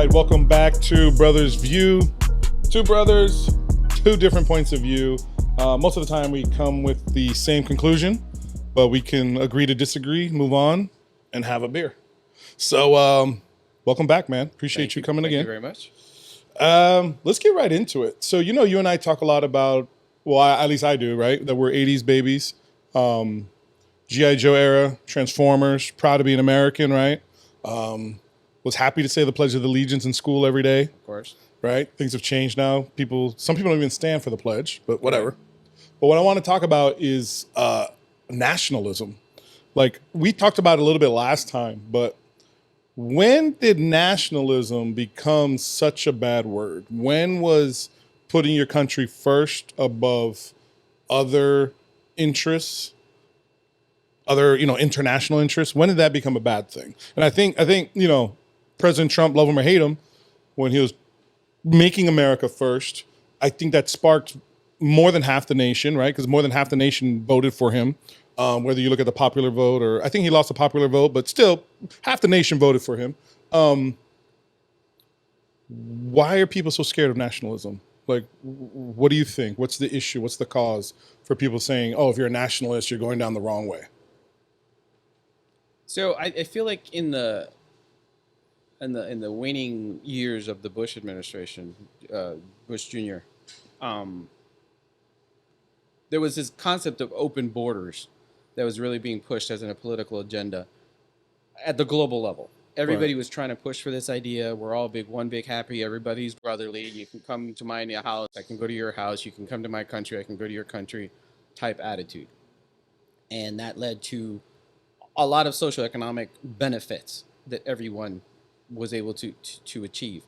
right, welcome back to Brothers View. Two brothers, two different points of view. Most of the time we come with the same conclusion, but we can agree to disagree, move on, and have a beer. So, welcome back, man. Appreciate you coming again. Thank you very much. Let's get right into it. So, you and I talk a lot about, well, at least I do, right? That we're 80s babies. G.I. Joe era, Transformers, proud to be an American, right? Was happy to say the Pledge of Allegiance in school every day, Of course. right? Things have changed now. Some people don't even stand for the pledge, but whatever. Right. But what I want to talk about is nationalism. Like we talked about it a little bit last time, but when did nationalism become such a bad word? When was putting your country first above other interests, other, international interests? When did that become a bad thing? And I think, President Trump, love him or hate him, when he was making America first, I think that sparked more than half the nation, right? Because more than half the nation voted for him. Whether you look at the popular vote, or I think he lost the popular vote, but still half the nation voted for him. Why are people so scared of nationalism? Like, what do you think? What's the issue? What's the cause for people saying, oh, if you're a nationalist, you're going down the wrong way? So I feel like in the waning years of the Bush administration, Bush Jr., there was this concept of open borders that was really being pushed as a political agenda at the global level. Everybody was trying to push for this idea. We're all one big happy. Everybody's brotherly. You can come to my house. I can go to your house. You can come to my country. I can go to your country type attitude. And that led to a lot of socioeconomic benefits that everyone was able to achieve.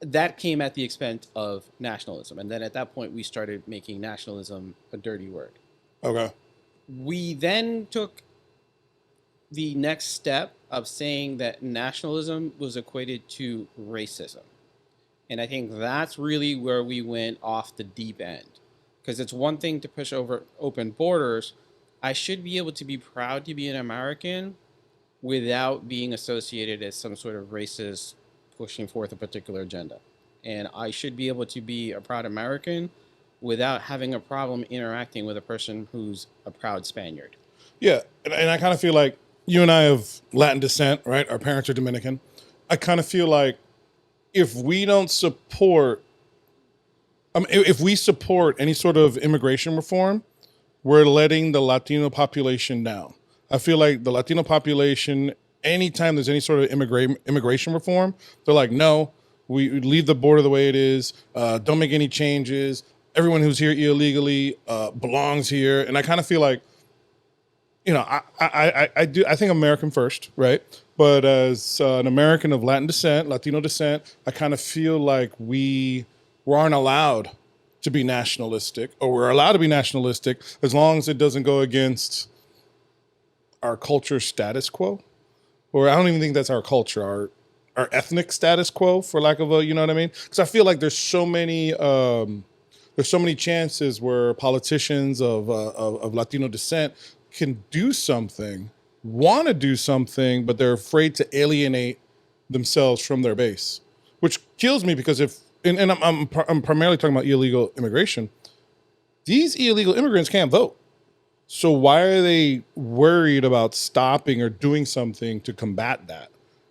That came at the expense of nationalism. And then at that point, we started making nationalism a dirty word. Okay. We then took the next step of saying that nationalism was equated to racism. And I think that's really where we went off the deep end. Because it's one thing to push over open borders. I should be able to be proud to be an American without being associated as some sort of racist pushing forth a particular agenda. And I should be able to be a proud American without having a problem interacting with a person who's a proud Spaniard. Yeah, and I kind of feel like you and I have Latin descent, right? Our parents are Dominican. I kind of feel like if we don't support, if we support any sort of immigration reform, we're letting the Latino population down. I feel like the Latino population, anytime there's any sort of immigration reform, they're like, no, we leave the border the way it is. Don't make any changes. Everyone who's here illegally belongs here. And I kind of feel like, I think American first, right? But as an American of Latino descent, I kind of feel like we aren't allowed to be nationalistic, or we're allowed to be nationalistic as long as it doesn't go against our culture status quo. Or I don't even think that's our culture, our ethnic status quo, for lack of a, you know what I mean? Because I feel like there's so many chances where politicians of Latino descent can do something, want to do something, but they're afraid to alienate themselves from their base, which kills me because I'm primarily talking about illegal immigration. These illegal immigrants can't vote. So why are they worried about stopping or doing something to combat that?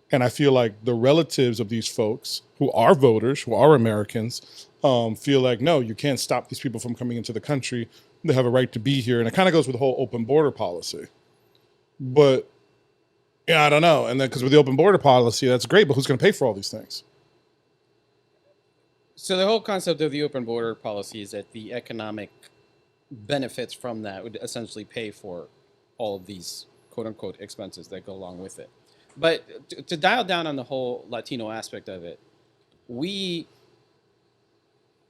And I feel like the relatives of these folks who are voters, who are Americans, feel like, no, you can't stop these people from coming into the country. They have a right to be here. And it kind of goes with the whole open border policy. But, yeah, I don't know. And then because with the open border policy, that's great, but who's going to pay for all these things? So the whole concept of the open border policy is that the economic benefits from that would essentially pay for all of these quote unquote expenses that go along with it. But to dial down on the whole Latino aspect of it, we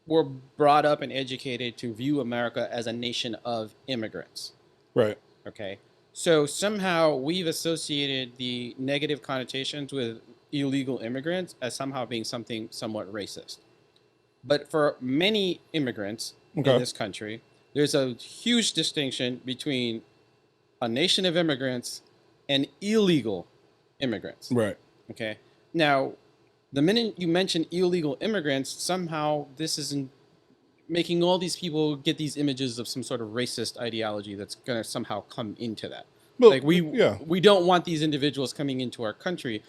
were brought up and educated to view America as a nation of immigrants. Right. Okay. So somehow we've associated the negative connotations with illegal immigrants as somehow being something somewhat racist. But for many immigrants in this country, there's a huge distinction between a nation of immigrants and illegal immigrants. Right. Okay. Now, The minute you mention illegal immigrants, somehow this isn't making all these people get these images of some sort of racist ideology that's going to somehow come into that. Well, Like we don't want these individuals coming into our country.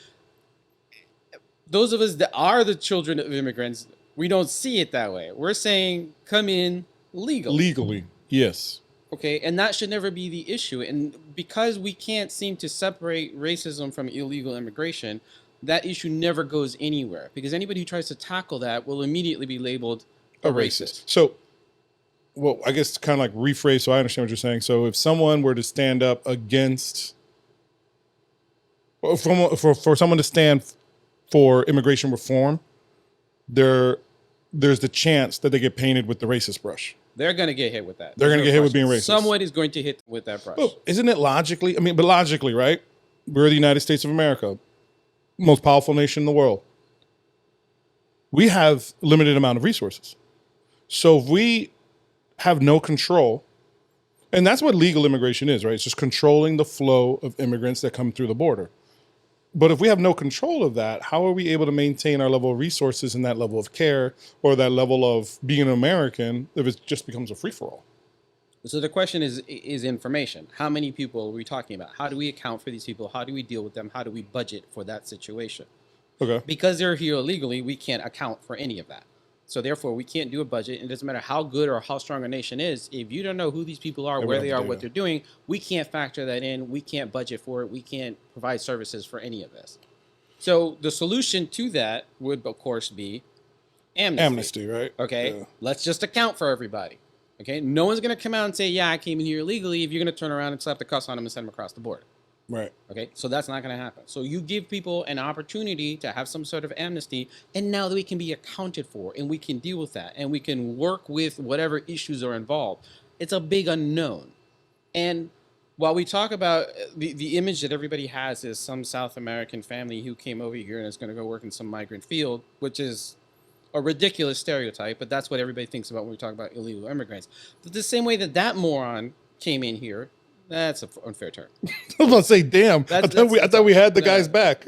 Those of us that are the children of immigrants, we don't see it that way. We're saying come in legally. Legally, yes. Okay, and that should never be the issue. And because we can't seem to separate racism from illegal immigration, that issue never goes anywhere. Because anybody who tries to tackle that will immediately be labeled a racist. So, well, I guess to kind of like rephrase so I understand what you're saying. So if someone were to stand up against, for someone to stand for immigration reform, there's the chance that they get painted with the racist brush. They're going to get hit with that. They're going to get hit with being racist. Someone is going to hit with that brush. Well, isn't it logically? I mean, but logically, right? We're the United States of America, most powerful nation in the world. We have limited amount of resources. So if we have no control, and that's what legal immigration is, right? It's just controlling the flow of immigrants that come through the border. But if we have no control of that, how are we able to maintain our level of resources and that level of care or that level of being an American if it just becomes a free-for-all? So the question is information. How many people are we talking about? How do we account for these people? How do we deal with them? How do we budget for that situation? Okay. Because they're here illegally, we can't account for any of that. So therefore, we can't do a budget. It doesn't matter how good or how strong a nation is. If you don't know who these people are, where they are, what they're doing, we can't factor that in. We can't budget for it. We can't provide services for any of this. So the solution to that would, of course, be amnesty. Amnesty, right? Okay. Yeah. Let's just account for everybody. Okay. No one's going to come out and say, yeah, I came in here illegally if you're going to turn around and slap the cuffs on them and send them across the border. Right. Okay, so that's not going to happen. So you give people an opportunity to have some sort of amnesty, and now we can be accounted for, and we can deal with that, and we can work with whatever issues are involved. It's a big unknown. And while we talk about the image that everybody has is some South American family who came over here and is going to go work in some migrant field, which is a ridiculous stereotype, but that's what everybody thinks about when we talk about illegal immigrants. But the same way that moron came in here, that's an unfair term. I was going to say, damn. I thought we had the guy's back.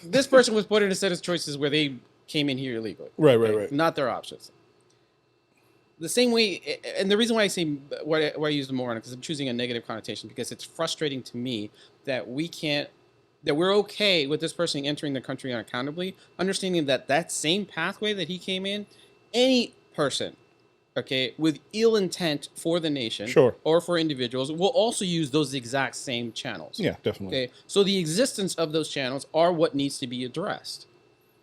This person was put in a set of choices where they came in here illegally. Right. Not their options. The same way, and the reason why I say why I use the moron, because I'm choosing a negative connotation, because it's frustrating to me that we're okay with this person entering the country unaccountably, understanding that same pathway that he came in, any person, okay, with ill intent for the nation, sure, or for individuals, will also use those exact same channels. Yeah, definitely. Okay, so the existence of those channels are what needs to be addressed.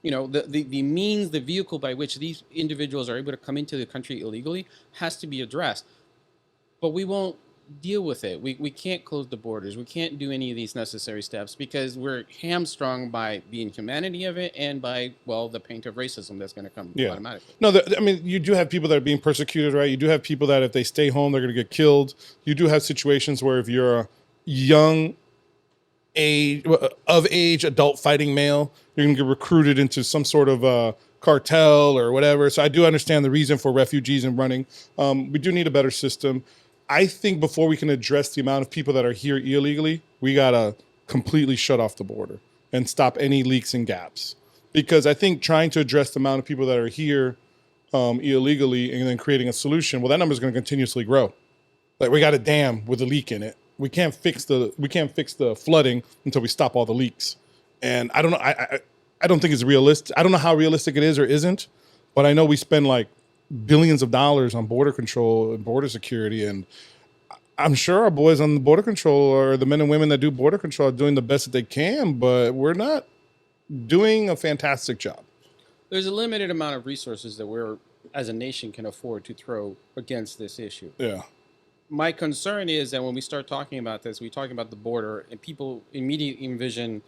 You know, the means, the vehicle by which these individuals are able to come into the country illegally has to be addressed. But we won't deal with it. We can't close the borders. We can't do any of these necessary steps because we're hamstrung by the inhumanity of it and by, well, the paint of racism that's going to come automatically. No, I mean, you do have people that are being persecuted, right? You do have people that if they stay home, they're going to get killed. You do have situations where if you're a young age adult fighting male, you're going to get recruited into some sort of cartel or whatever. So I do understand the reason for refugees and running. We do need a better system. I think before we can address the amount of people that are here illegally, we got to completely shut off the border and stop any leaks and gaps. Because I think trying to address the amount of people that are here illegally and then creating a solution, well, that number is going to continuously grow. Like we got a dam with a leak in it. We can't fix the flooding until we stop all the leaks. And I don't know. I don't think it's realistic. I don't know how realistic it is or isn't, but I know we spend like billions of dollars on border control and border security. And I'm sure our boys on the border control or the men and women that do border control are doing the best that they can, but we're not doing a fantastic job. There's a limited amount of resources that we're, as a nation, can afford to throw against this issue. Yeah. My concern is that when we start talking about this, we talk about the border and people immediately envision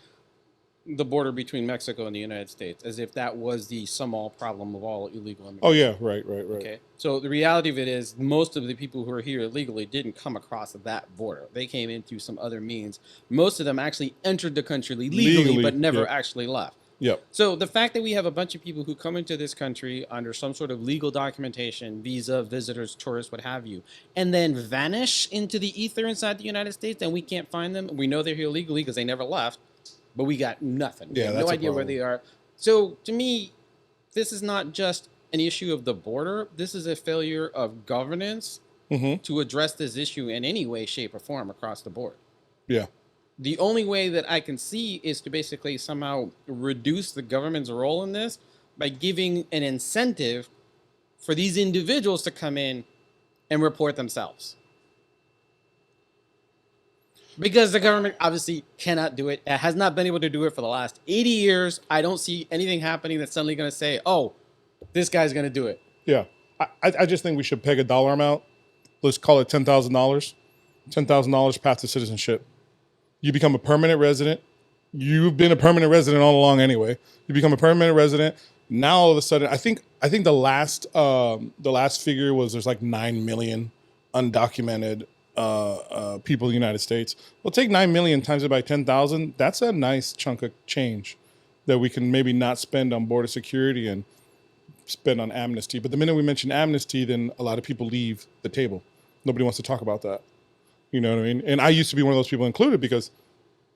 the border between Mexico and the United States as if that was the sum-all problem of all illegal immigration. Oh, yeah, right. Okay, so the reality of it is most of the people who are here illegally didn't come across that border. They came in through some other means. Most of them actually entered the country legally but never actually left. Yep. So the fact that we have a bunch of people who come into this country under some sort of legal documentation, visa, visitors, tourists, what have you, and then vanish into the ether inside the United States and we can't find them, we know they're here illegally because they never left, but we got nothing. We Yeah, have that's no a idea where problem. they are. So to me, this is not just an issue of the border. This is a failure of governance Mm-hmm. to address this issue in any way, shape, or form across the board. Yeah. The only way that I can see is to basically somehow reduce the government's role in this by giving an incentive for these individuals to come in and report themselves. Because the government obviously cannot do it. It has not been able to do it for the last 80 years. I don't see anything happening that's suddenly going to say, oh, this guy's going to do it. Yeah. I just think we should peg a dollar amount. Let's call it $10,000. $10,000 path to citizenship. You become a permanent resident. You've been a permanent resident all along anyway. You become a permanent resident. Now all of a sudden, I think the last figure was there's like 9 million undocumented people in the United States. Well, take 9 million times it by 10,000. That's a nice chunk of change that we can maybe not spend on border security and spend on amnesty. But the minute we mention amnesty, then a lot of people leave the table. Nobody wants to talk about that. You know what I mean? And I used to be one of those people included because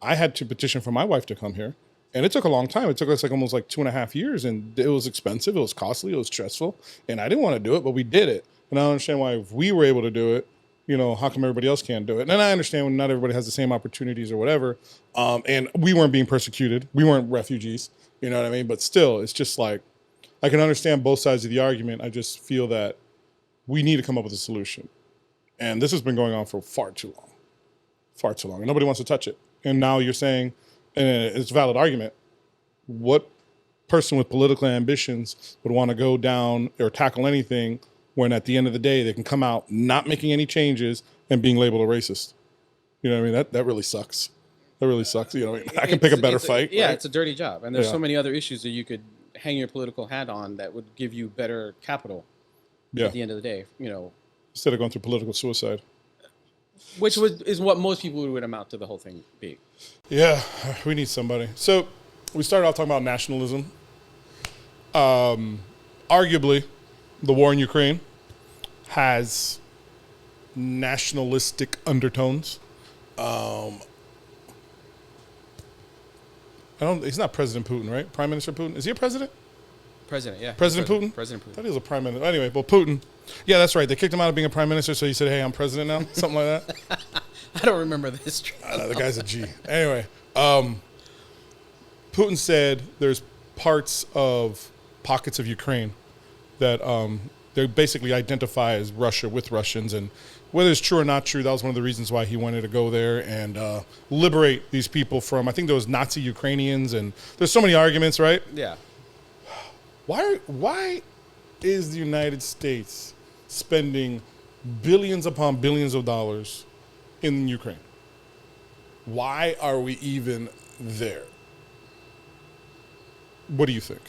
I had to petition for my wife to come here. And it took a long time. It took us like almost like 2.5 years. And it was expensive. It was costly. It was stressful. And I didn't want to do it, but we did it. And I don't understand why if we were able to do it, you know, how come everybody else can't do it? And I understand when not everybody has the same opportunities or whatever. And we weren't being persecuted. We weren't refugees. You know what I mean? But still, it's just like, I can understand both sides of the argument. I just feel that we need to come up with a solution. And this has been going on for far too long. And nobody wants to touch it. And now you're saying, and it's a valid argument, what person with political ambitions would want to go down or tackle anything when at the end of the day they can come out not making any changes and being labeled a racist? You know what I mean? That really sucks. That really sucks. You know, I can pick a better fight. Yeah, right? it's a dirty job. And there's Yeah. so many other issues that you could hang your political hat on that would give you better capital Yeah. at the end of the day, you know, Instead of going through political suicide. which is what most people would amount to the whole thing being. Yeah, we need somebody. So we started off talking about nationalism. Arguably, the war in Ukraine has nationalistic undertones. He's not President Putin, right? Prime Minister Putin. Is he a president? President, yeah. President Putin? President I Putin. thought he was a prime minister. Anyway, well, Putin. Yeah, that's right. They kicked him out of being a prime minister, so he said, hey, I'm president now. Something like that. I don't remember the history. I know, the guy's a G. Anyway, Putin said there's pockets of Ukraine that they basically identify as Russia with Russians. And whether it's true or not true, that was one of the reasons why he wanted to go there and liberate these people from, I think there was Nazi Ukrainians. And there's so many arguments, right? Yeah. Why is the United States spending billions upon billions of dollars in Ukraine? Why are we even there? What do you think?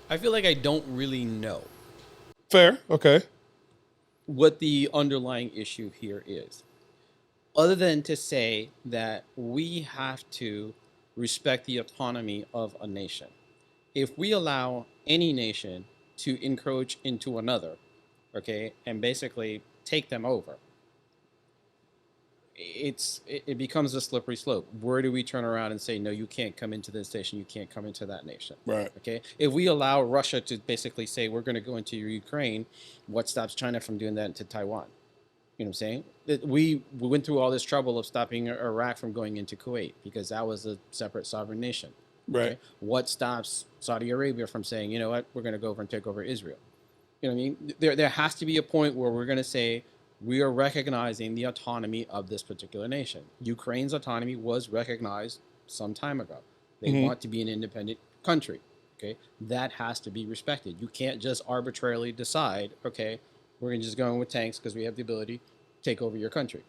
I feel like I don't really know Fair. Okay. what the underlying issue here is, other than to say that we have to respect the autonomy of a nation. If we allow any nation to encroach into another, okay, and basically take them over, it becomes a slippery slope. Where do we turn around and say, no, you can't come into this nation, you can't come into that nation? Right. Okay. If we allow Russia to basically say we're going to go into Ukraine, what stops China from doing that into Taiwan? You know what I'm saying? We went through all this trouble of stopping Iraq from going into Kuwait because that was a separate sovereign nation. Right. What stops Saudi Arabia from saying, you know what, we're going to go over and take over Israel? You know what I mean? There has to be a point where we're going to say we are recognizing the autonomy of this particular nation. Ukraine's autonomy was recognized some time ago. They want to be an independent country. Okay, that has to be respected. You can't just arbitrarily decide, okay, we're just going with tanks because we have the ability to take over your country.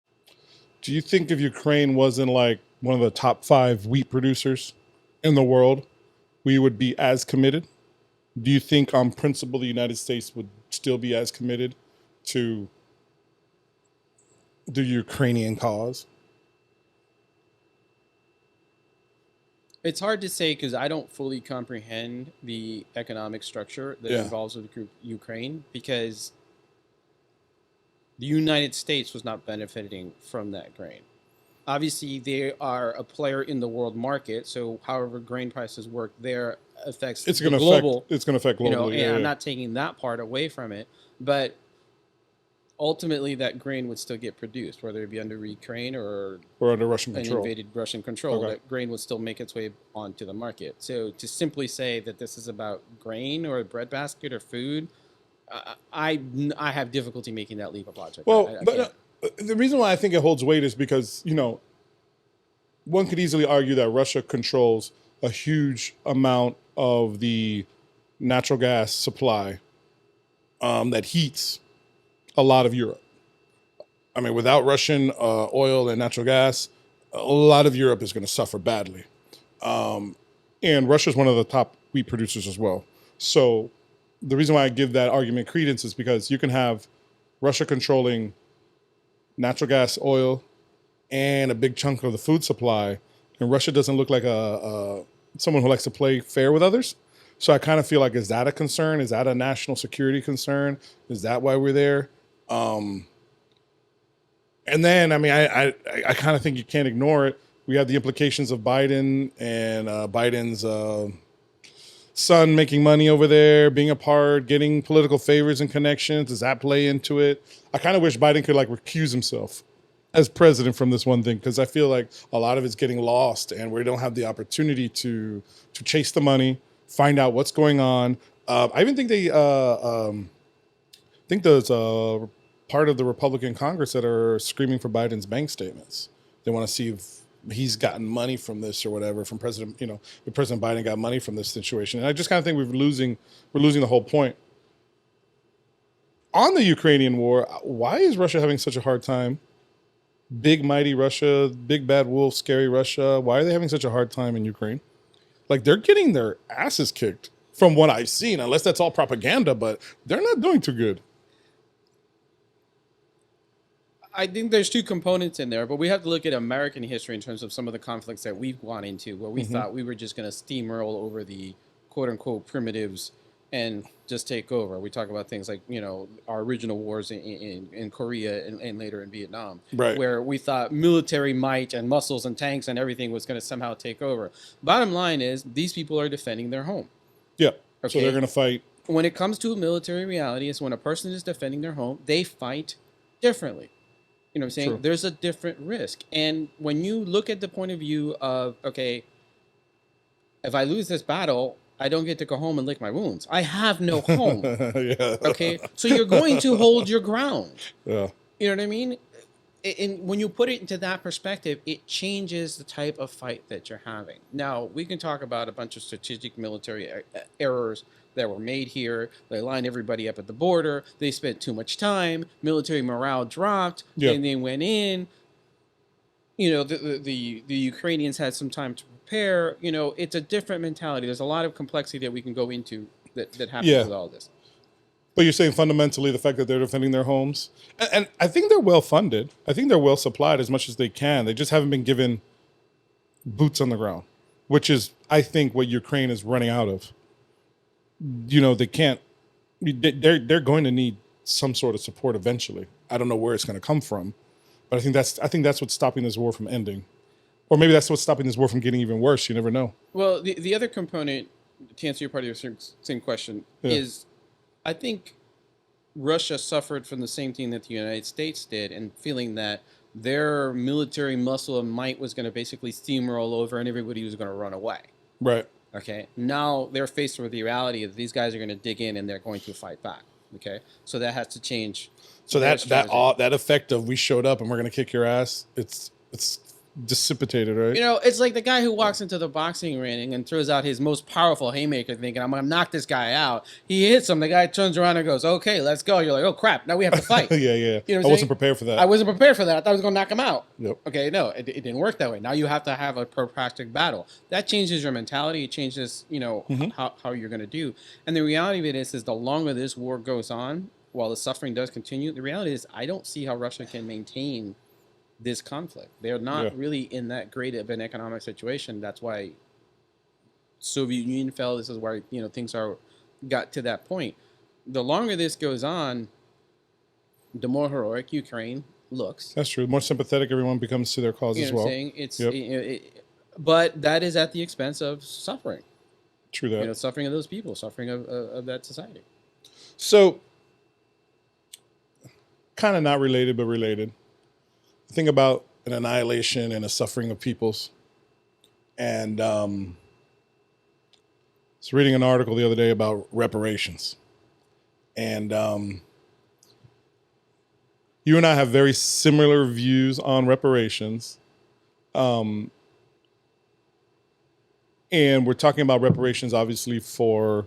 Do you think if Ukraine wasn't like one of the top 5 wheat producers in the world, we would be as committed? Do you think on principle the United States would still be as committed to the Ukrainian cause? It's hard to say because I don't fully comprehend the economic structure that involves with Ukraine, because the United States was not benefiting from that grain. Obviously, they are a player in the world market. So, however grain prices work there affects It's the going to global. affect. It's going to affect globally. And Yeah, I'm yeah. not taking that part away from it, but ultimately, that grain would still get produced, whether it be under Ukraine or We're under Russian an control. invaded Russian control. Okay. That grain would still make its way onto the market. So, to simply say that this is about grain or a breadbasket or food, I have difficulty making that leap of logic. Well, I but can't. the reason why I think it holds weight is because one could easily argue that Russia controls a huge amount of the natural gas supply that heats a lot of Europe. I mean, without Russian oil and natural gas, a lot of Europe is going to suffer badly. And Russia is one of the top wheat producers as well. So the reason why I give that argument credence is because you can have Russia controlling natural gas, oil, and a big chunk of the food supply, and Russia doesn't look like a someone who likes to play fair with others. So I kind of feel like, is that a concern? Is that a national security concern? Is that why we're there? And then, I mean, I kind of think you can't ignore it. We have the implications of Biden and Biden's son making money over there, being a part, getting political favors and connections. Does that play into it? I kind of wish Biden could like recuse himself as president from this one thing, because I feel like a lot of it's getting lost and we don't have the opportunity to chase the money, find out what's going on. I even think think there's a part of the Republican Congress that are screaming for Biden's bank statements. They want to see if he's gotten money from this or whatever from President, if President Biden got money from this situation. And I just kind of think we're losing the whole point. On the Ukrainian war, why is Russia having such a hard time? Big mighty Russia, big bad wolf, scary Russia. Why are they having such a hard time in Ukraine? Like, they're getting their asses kicked from what I've seen, unless that's all propaganda, but they're not doing too good. I think there's two components in there, but we have to look at American history in terms of some of the conflicts that we've gone into, where we thought we were just going to steamroll over the quote unquote primitives and just take over. We talk about things like, our original wars in Korea and later in Vietnam, Right. where we thought military might and muscles and tanks and everything was going to somehow take over. Bottom line is, these people are defending their home. Yeah. So Okay. they're going to fight. When it comes to military reality, is when a person is defending their home, they fight differently. You know what I'm saying? True. There's a different risk. And when you look at the point of view of, okay, if I lose this battle, I don't get to go home and lick my wounds. I have no home. Yeah. Okay? So you're going to hold your ground. Yeah. You know what I mean? And when you put it into that perspective, it changes the type of fight that you're having. Now, we can talk about a bunch of strategic military errors that were made here. They lined everybody up at the border. They spent too much time. Military morale dropped. Yeah. And they went in. The Ukrainians had some time to prepare. It's a different mentality. There's a lot of complexity that we can go into that happens Yeah. with all this. But you're saying fundamentally the fact that they're defending their homes, and I think they're well funded. I think they're well supplied as much as they can. They just haven't been given boots on the ground, which is, I think, what Ukraine is running out of. They can't. They're going to need some sort of support eventually. I don't know where it's going to come from, but I think that's what's stopping this war from ending, or maybe that's what's stopping this war from getting even worse. You never know. Well, the other component, to answer your part of your same question, is I think Russia suffered from the same thing that the United States did, and feeling that their military muscle and might was going to basically steamroll over and everybody was going to run away. Right. Okay. Now they're faced with the reality that these guys are going to dig in and they're going to fight back. Okay. So that has to change. So their that strategy. that effect of we showed up and we're going to kick your ass, it's dissipated, right? It's like the guy who walks into the boxing ring and throws out his most powerful haymaker thinking, I'm going to knock this guy out. He hits him. The guy turns around and goes, okay, let's go. You're like, oh, crap. Now we have to fight. Yeah. You know what I'm I wasn't saying? prepared for that. I wasn't prepared for that. I thought I was going to knock him out. Yep. Okay, no, it didn't work that way. Now you have to have a protracted battle. That changes your mentality. It changes, how you're going to do. And the reality of it is the longer this war goes on, while the suffering does continue, the reality is I don't see how Russia can maintain this conflict. They're not really in that great of an economic situation. That's why Soviet Union fell. This is why things got to that point. The longer this goes on, the more heroic Ukraine looks. That's true. The more sympathetic everyone becomes to their cause You as know what well. I'm saying? It's Yep. but that is at the expense of suffering. True that. You know, suffering of those people, suffering of that society. So, kind of not related, but related. Think about an annihilation and a suffering of peoples. And I was reading an article the other day about reparations. And you and I have very similar views on reparations. And we're talking about reparations, obviously, for,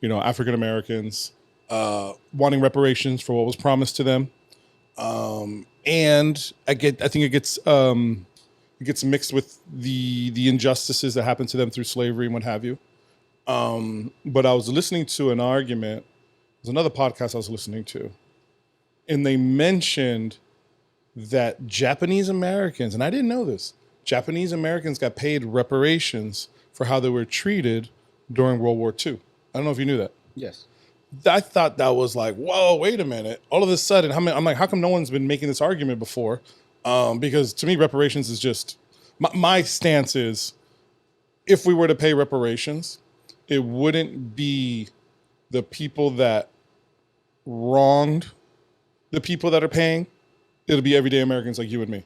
African Americans, wanting reparations for what was promised to them. And I think it gets mixed with the injustices that happened to them through slavery and what have you. But I was listening to an argument. There's another podcast I was listening to, and they mentioned that Japanese Americans, and I didn't know this, Japanese Americans got paid reparations for how they were treated during World War II. I don't know if you knew that. Yes. I thought that was like, whoa, wait a minute. All of a sudden, I'm like, how come no one's been making this argument before? Because to me, reparations is just, my stance is, if we were to pay reparations, it wouldn't be the people that wronged the people that are paying. It'll be everyday Americans like you and me.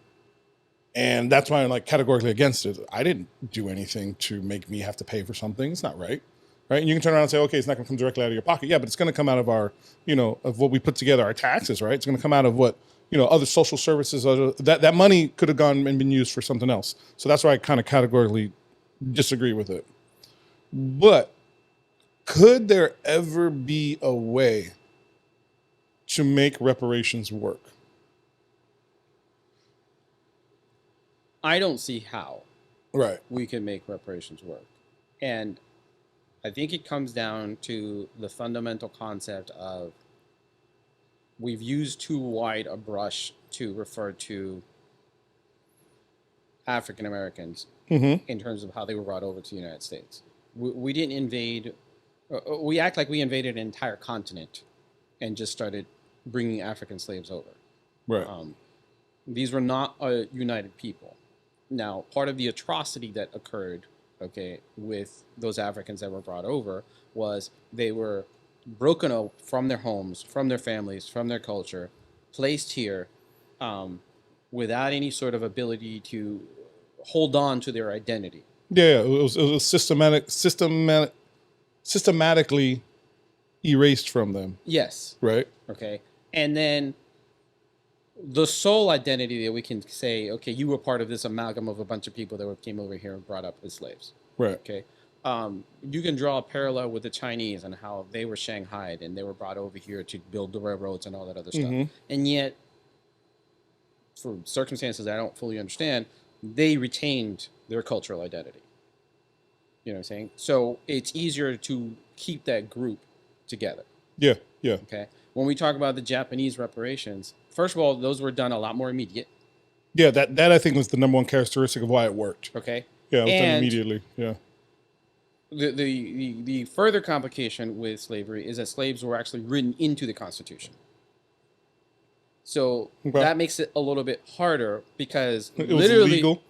And that's why I'm like categorically against it. I didn't do anything to make me have to pay for something. It's not right. Right. And you can turn around and say, okay, it's not going to come directly out of your pocket. Yeah, but it's going to come out of our, of what we put together, our taxes, right? It's going to come out of what, other social services, that money could have gone and been used for something else. So that's why I kind of categorically disagree with it. But could there ever be a way to make reparations work? I don't see how Right. we can make reparations work. And I think it comes down to the fundamental concept of we've used too wide a brush to refer to African Americans in terms of how they were brought over to the United States. We didn't invade, we act like we invaded an entire continent and just started bringing African slaves over. Right. These were not a united people. Now, part of the atrocity that occurred, with those Africans that were brought over was they were broken up from their homes, from their families, from their culture, placed here without any sort of ability to hold on to their identity. Yeah, it was systematically erased from them. Yes. Right. Okay. And then the sole identity that we can say, okay, you were part of this amalgam of a bunch of people that came over here and brought up as slaves. Right. Okay. You can draw a parallel with the Chinese and how they were shanghaied and they were brought over here to build the railroads and all that other stuff. And yet, for circumstances I don't fully understand, they retained their cultural identity. You know what I'm saying? So it's easier to keep that group together. Yeah. Yeah. Okay. When we talk about the Japanese reparations, first of all, those were done a lot more immediate. Yeah. That I think was the number one characteristic of why it worked. Okay. Yeah. It was done immediately. Yeah. The further complication with slavery is that slaves were actually written into the Constitution. So that makes it a little bit harder because it was legal.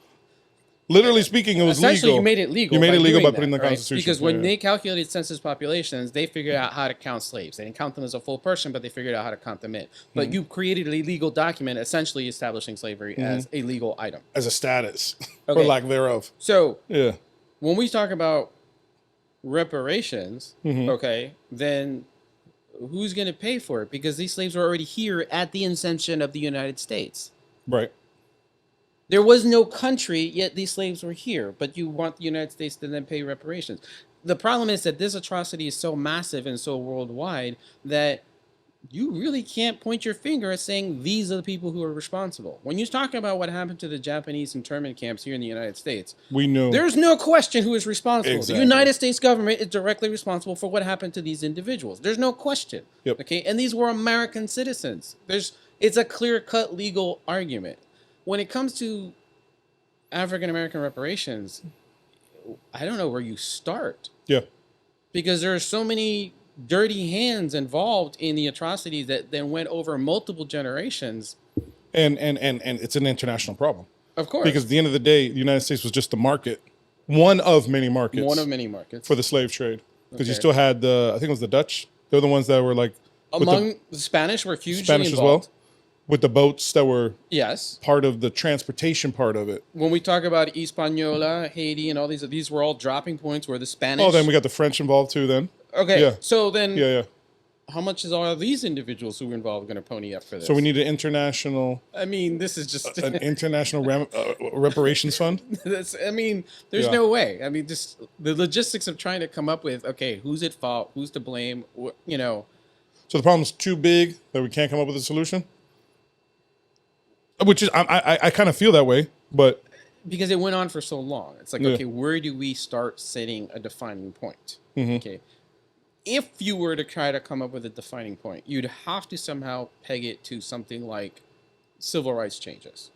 Literally speaking, it was essentially legal. You made it legal. You made it legal by putting that, the right? Constitution. Because when they calculated census populations, they figured out how to count slaves. They didn't count them as a full person, but they figured out how to count them in. But you created a legal document essentially establishing slavery as a legal item. As a status, or lack thereof. So yeah, when we talk about reparations, then who's going to pay for it? Because these slaves were already here at the inception of the United States. Right. There was no country, yet these slaves were here. But you want the United States to then pay reparations. The problem is that this atrocity is so massive and so worldwide that you really can't point your finger at saying these are the people who are responsible. When you're talking about what happened to the Japanese internment camps here in the United States, we know there's no question who is responsible. Exactly. The United States government is directly responsible for what happened to these individuals. There's no question. Yep. Okay, and these were American citizens. It's a clear-cut legal argument. When it comes to African American reparations, I don't know where you start. Yeah. Because there are so many dirty hands involved in the atrocities that then went over multiple generations. and it's an international problem Of course. because at the end of the day, the United States was just the market, one of many markets, one of many markets. for the slave trade. Because you Okay. still had I think it was the Dutch. They're the ones that were like with Among the Spanish were the hugely Spanish involved. as well, with the boats that were Yes. part of the transportation part of it. When we talk about Hispaniola, Haiti, and all these were all dropping points where the Spanish. Oh, then we got the French involved too. Then Okay. yeah. So then, yeah. how much is all these individuals who were involved going to pony up for this? So we need an international I mean, this is just. an international reparations fund. I mean, there's Yeah. no way. I mean, just the logistics of trying to come up with, okay, who's at fault, who's to blame, you know. So the problem's too big that we can't come up with a solution. Which is I kind of feel that way, but Because it went on for so long. It's like, Yeah. okay, where do we start setting a defining point? Mm-hmm. Okay. If you were to try to come up with a defining point, you'd have to somehow peg it to something like civil rights changes.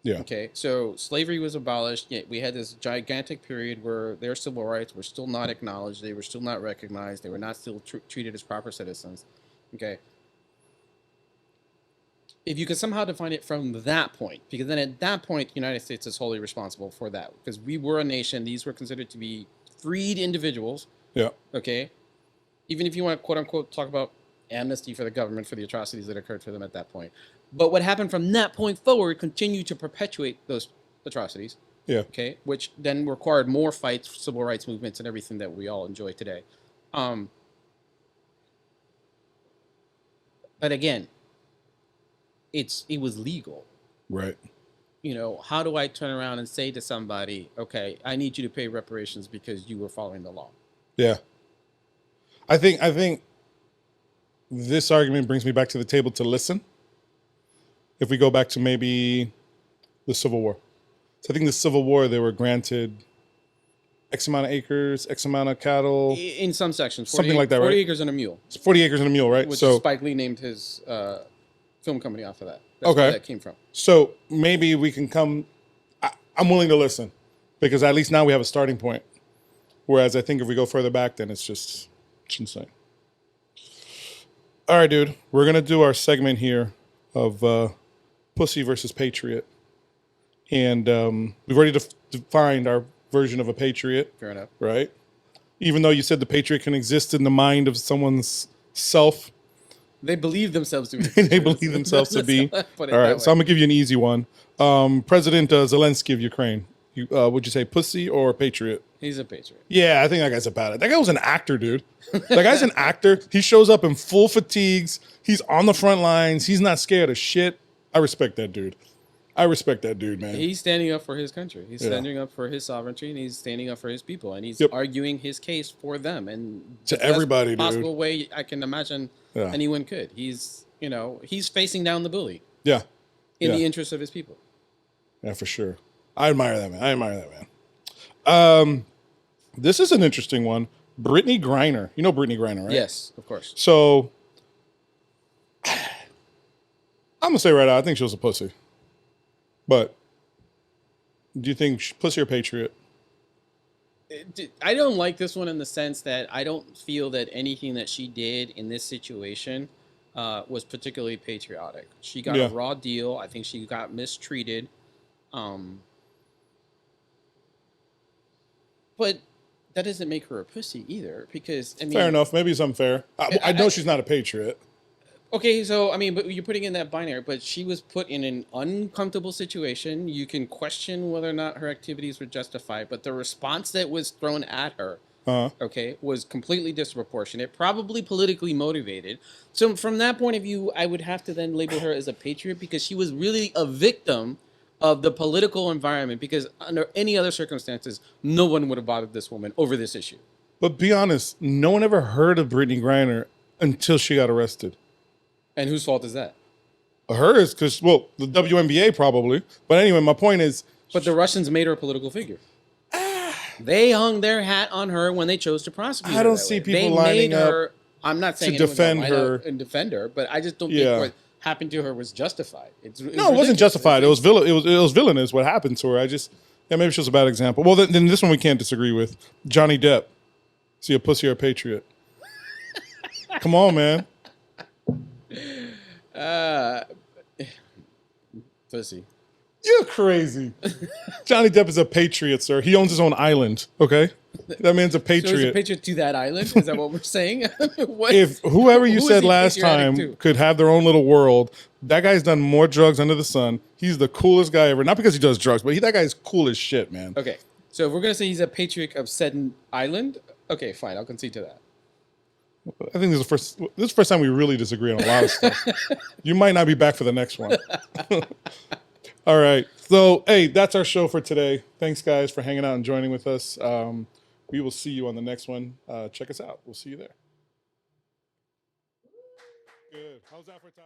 yeah, Okay, so slavery was abolished. Yet we had this gigantic period where their civil rights were still not acknowledged. They were still not recognized. They were not still treated as proper citizens. Okay. If you could somehow define it from that point, because then at that point, the United States is wholly responsible for that. Because we were a nation. These were considered to be freed individuals. yeah, Okay. Even if you want to quote unquote talk about amnesty for the government for the atrocities that occurred to them at that point. But what happened from that point forward continued to perpetuate those atrocities. yeah. Okay, which then required more fights, civil rights movements, and everything that we all enjoy today. But again, it was legal. Right. You know, how do I turn around and say to somebody, okay, I need you to pay reparations because you were following the law? Yeah. I think this argument brings me back to the table to listen. If we go back to maybe the Civil War. So I think the Civil War, they were granted X amount of acres, X amount of cattle, In some sections, 40, Something like that, 40 right? acres and a mule, 40 acres and a mule, right? which So Spike Lee named his film company off of that. That's Okay. where that came from. So maybe we can come. I'm willing to listen because at least now we have a starting point. Whereas I think if we go further back, then it's insane. All right, dude. We're gonna do our segment here of pussy versus patriot, and we've already defined our version of a patriot, Fair enough. right? Even though you said the patriot can exist in the mind of someone's self, They believe themselves to be. they believe themselves to be. Let's put it All that right, way. so I'm gonna give you an easy one. President Zelensky of Ukraine. Would you say pussy or patriot? He's a patriot. Yeah, I think that guy's about it. That guy was an actor, dude. That guy's an actor. He shows up in full fatigues. He's on the front lines. He's not scared of shit. I respect that dude. I respect that dude, man. He's standing up for his country. He's Yeah. standing up for his sovereignty, and he's standing up for his people, and he's Yep. arguing his case for them, and To the best everybody, dude. possible way I can imagine Yeah. anyone could. He's facing down the bully Yeah, in Yeah. the interest of his people. yeah, for sure. I admire that man. This is an interesting one. Brittany Griner. You know Brittany Griner, right? Yes, of course. So I'm gonna say right out, I think she was a pussy. But do you think pussy or patriot? I don't like this one in the sense that I don't feel that anything that she did in this situation was particularly patriotic. She got Yeah. a raw deal. I think she got mistreated. But that doesn't make her a pussy either, because I mean, Fair enough. Maybe it's unfair. I know she's not a patriot. okay, so I mean, but you're putting in that binary. But she was put in an uncomfortable situation. You can question whether or not her activities were justified, but the response that was thrown at her, okay, was completely disproportionate, probably politically motivated. So from that point of view, I would have to then label her as a patriot because she was really a victim of the political environment, because under any other circumstances, no one would have bothered this woman over this issue. But be honest, no one ever heard of Brittany Griner until she got arrested. And whose fault is that? Hers, because, well, the WNBA probably. But anyway, my point is, But the Russians made her a political figure. They hung their hat on her when they chose to prosecute her. I don't that see way. people They lining made up her, I'm not saying to anyone's gonna defend line up her. and defend her, but I just don't Yeah. think what happened to her was justified. no, it ridiculous. wasn't justified. It was villainous what happened to her. Maybe she was a bad example. Well, then this one we can't disagree with. Johnny Depp. Is he a pussy or a patriot? Come on, man. pussy. You're crazy. Johnny Depp is a patriot, sir. He owns his own island. Okay, that man's a So he's patriot. a patriot to that island? Is that what we're saying? What? If whoever you Who is said he last patriotic time to? could have their own little world, that guy's done more drugs under the sun. He's the coolest guy ever. Not because he does drugs, but that guy's cool as shit, man. Okay, so if we're gonna say he's a patriot of said island, okay, fine, I'll concede to that. I think this is the first time we really disagree on a lot of stuff. You might not be back for the next one. All right. So, hey, that's our show for today. Thanks, guys, for hanging out and joining with us. We will see you on the next one. Check us out. We'll see you there. Good. How's that for time?